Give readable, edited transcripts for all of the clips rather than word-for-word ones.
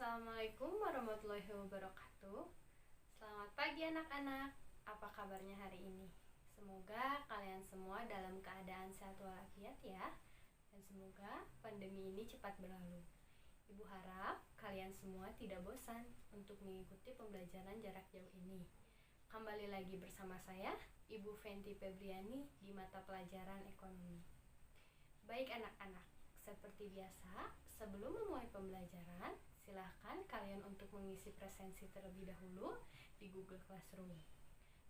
Assalamualaikum warahmatullahi wabarakatuh. Selamat pagi anak-anak. Apa kabarnya hari ini? Semoga kalian semua dalam keadaan sehat walafiat ya. Dan semoga pandemi ini cepat berlalu. Ibu harap kalian semua tidak bosan untuk mengikuti pembelajaran jarak jauh ini. Kembali lagi bersama saya, Ibu Fenty Febriani di mata pelajaran ekonomi. Baik anak-anak, seperti biasa, sebelum memulai pembelajaran, silahkan kalian untuk mengisi presensi terlebih dahulu di Google Classroom.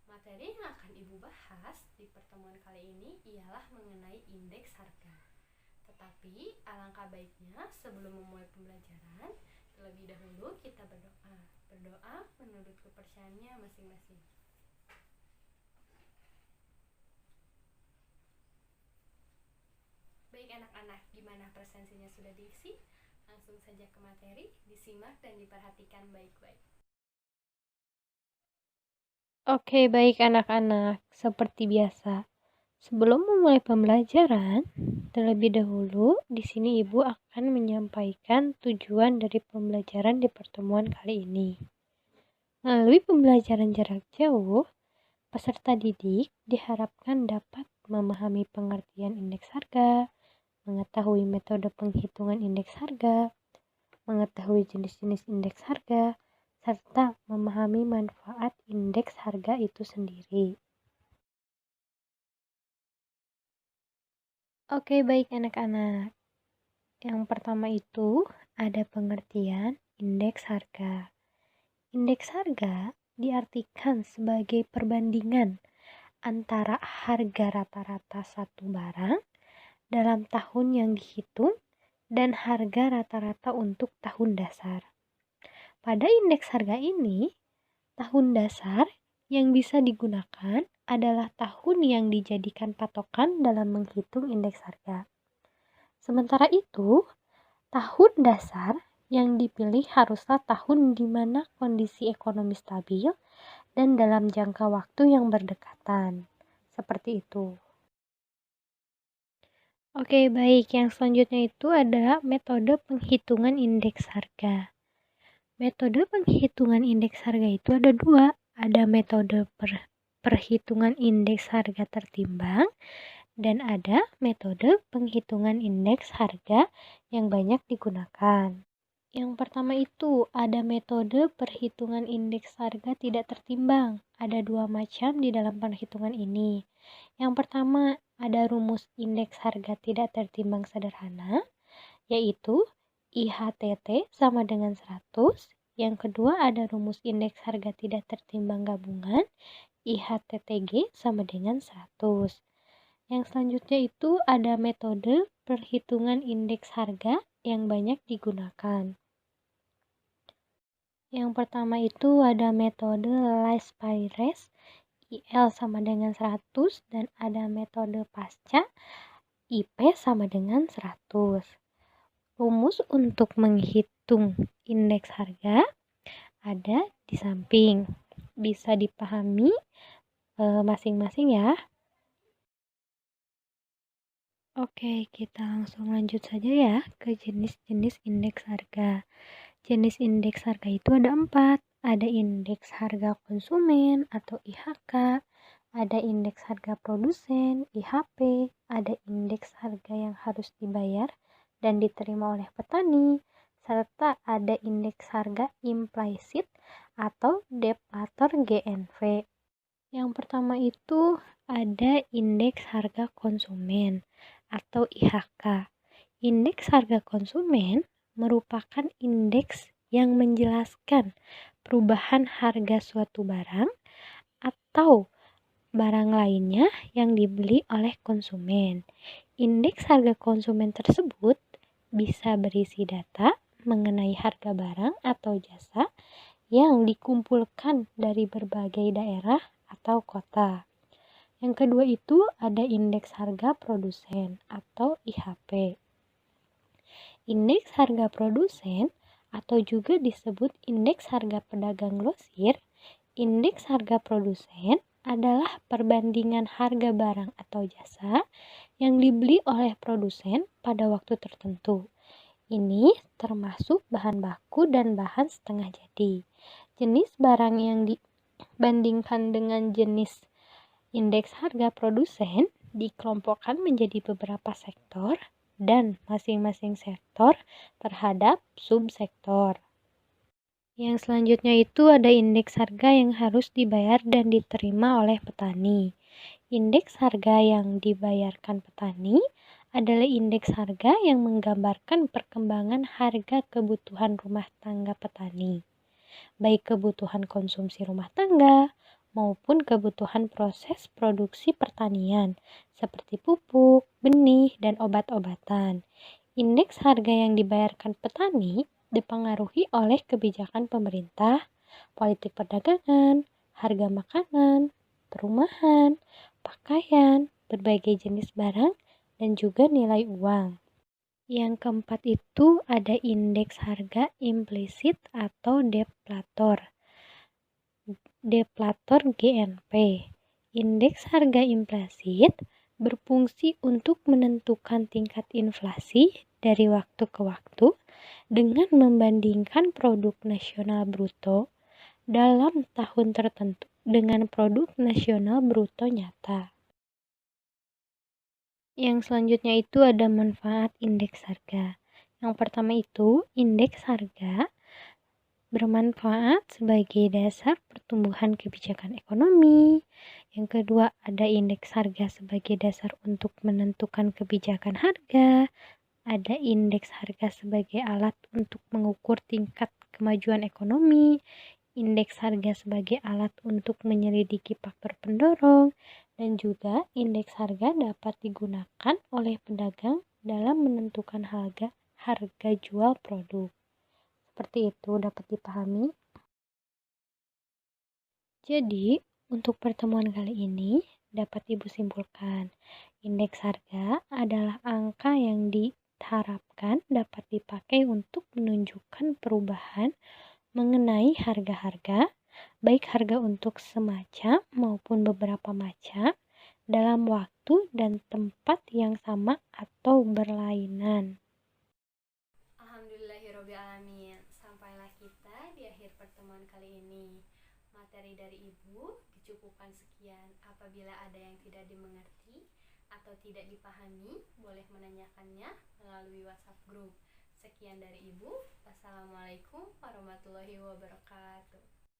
Materi yang akan Ibu bahas di pertemuan kali ini ialah mengenai indeks harga. Tetapi alangkah baiknya sebelum memulai pembelajaran, terlebih dahulu kita berdoa. Berdoa menurut kepercayaannya masing-masing. Baik anak-anak, gimana presensinya sudah diisi? Langsung saja ke materi, disimak dan diperhatikan baik-baik. Oke, baik anak-anak. Seperti biasa, sebelum memulai pembelajaran, terlebih dahulu di sini Ibu akan menyampaikan tujuan dari pembelajaran di pertemuan kali ini. Melalui pembelajaran jarak jauh, peserta didik diharapkan dapat memahami pengertian indeks harga, mengetahui metode penghitungan indeks harga, mengetahui jenis-jenis indeks harga, serta memahami manfaat indeks harga itu sendiri. Oke, baik anak-anak. Yang pertama itu ada pengertian indeks harga. Indeks harga diartikan sebagai perbandingan antara harga rata-rata satu barang dalam tahun yang dihitung dan harga rata-rata untuk tahun dasar. Pada indeks harga ini, tahun dasar yang bisa digunakan adalah tahun yang dijadikan patokan dalam menghitung indeks harga. Sementara itu, tahun dasar yang dipilih haruslah tahun di mana kondisi ekonomi stabil dan dalam jangka waktu yang berdekatan. Seperti itu. Oke, baik. Yang selanjutnya itu adalah metode penghitungan indeks harga. Metode penghitungan indeks harga itu ada dua. Ada metode perhitungan indeks harga tertimbang dan ada metode penghitungan indeks harga yang banyak digunakan. Yang pertama itu ada metode perhitungan indeks harga tidak tertimbang. Ada dua macam di dalam perhitungan ini. Yang pertama ada rumus indeks harga tidak tertimbang sederhana, yaitu IHTT sama dengan 100. Yang kedua ada rumus indeks harga tidak tertimbang gabungan, IHTTG sama dengan 100. Yang selanjutnya itu ada metode perhitungan indeks harga yang banyak digunakan. Yang pertama itu ada metode last price, IL sama dengan 100, dan ada metode pasca, IP sama dengan 100. Rumus untuk menghitung indeks harga ada di samping. Bisa dipahami masing-masing ya. Oke, kita langsung lanjut saja ya ke jenis-jenis indeks harga. Jenis indeks harga itu ada 4. Ada indeks harga konsumen atau IHK, ada indeks harga produsen, IHP, ada indeks harga yang harus dibayar dan diterima oleh petani, serta ada indeks harga implisit atau deflator GNV. Yang pertama itu ada indeks harga konsumen atau IHK. Indeks harga konsumen merupakan indeks yang menjelaskan perubahan harga suatu barang atau barang lainnya yang dibeli oleh konsumen. Indeks harga konsumen tersebut bisa berisi data mengenai harga barang atau jasa yang dikumpulkan dari berbagai daerah atau kota. Yang kedua itu ada indeks harga produsen atau IHP. Indeks harga produsen atau juga disebut indeks harga pedagang grosir, indeks harga produsen adalah perbandingan harga barang atau jasa yang dibeli oleh produsen pada waktu tertentu. Ini termasuk bahan baku dan bahan setengah jadi. Jenis barang yang dibandingkan dengan jenis indeks harga produsen dikelompokkan menjadi beberapa sektor dan masing-masing sektor terhadap subsektor. Yang selanjutnya itu ada indeks harga yang harus dibayar dan diterima oleh petani. Indeks harga yang dibayarkan petani adalah indeks harga yang menggambarkan perkembangan harga kebutuhan rumah tangga petani, baik kebutuhan konsumsi rumah tangga maupun kebutuhan proses produksi pertanian, seperti pupuk, benih, dan obat-obatan. Indeks harga yang dibayarkan petani dipengaruhi oleh kebijakan pemerintah, politik perdagangan, harga makanan, perumahan, pakaian, berbagai jenis barang, dan juga nilai uang. Yang keempat itu ada indeks harga implisit atau deflator. Deflator GNP. Indeks harga implisit berfungsi untuk menentukan tingkat inflasi dari waktu ke waktu dengan membandingkan produk nasional bruto dalam tahun tertentu dengan produk nasional bruto nyata. Yang selanjutnya itu ada manfaat indeks harga. Yang pertama itu, indeks harga bermanfaat sebagai dasar pertumbuhan kebijakan ekonomi. Yang kedua, ada indeks harga sebagai dasar untuk menentukan kebijakan harga. Ada indeks harga sebagai alat untuk mengukur tingkat kemajuan ekonomi. Indeks harga sebagai alat untuk menyelidiki faktor pendorong, dan juga indeks harga dapat digunakan oleh pedagang dalam menentukan harga jual produk. Seperti itu dapat dipahami. Jadi, untuk pertemuan kali ini dapat Ibu simpulkan, indeks harga adalah angka yang diharapkan dapat dipakai untuk menunjukkan perubahan mengenai harga-harga, baik harga untuk semacam maupun beberapa macam, dalam waktu dan tempat yang sama atau berlainan. Alhamdulillahirrohmanirrohim. Sampailah kita di akhir pertemuan kali ini. Materi dari Ibu dicukupkan sekian. Apabila ada yang tidak dimengerti atau tidak dipahami, boleh menanyakannya melalui WhatsApp group. Sekian dari Ibu. Wassalamualaikum warahmatullahi wabarakatuh.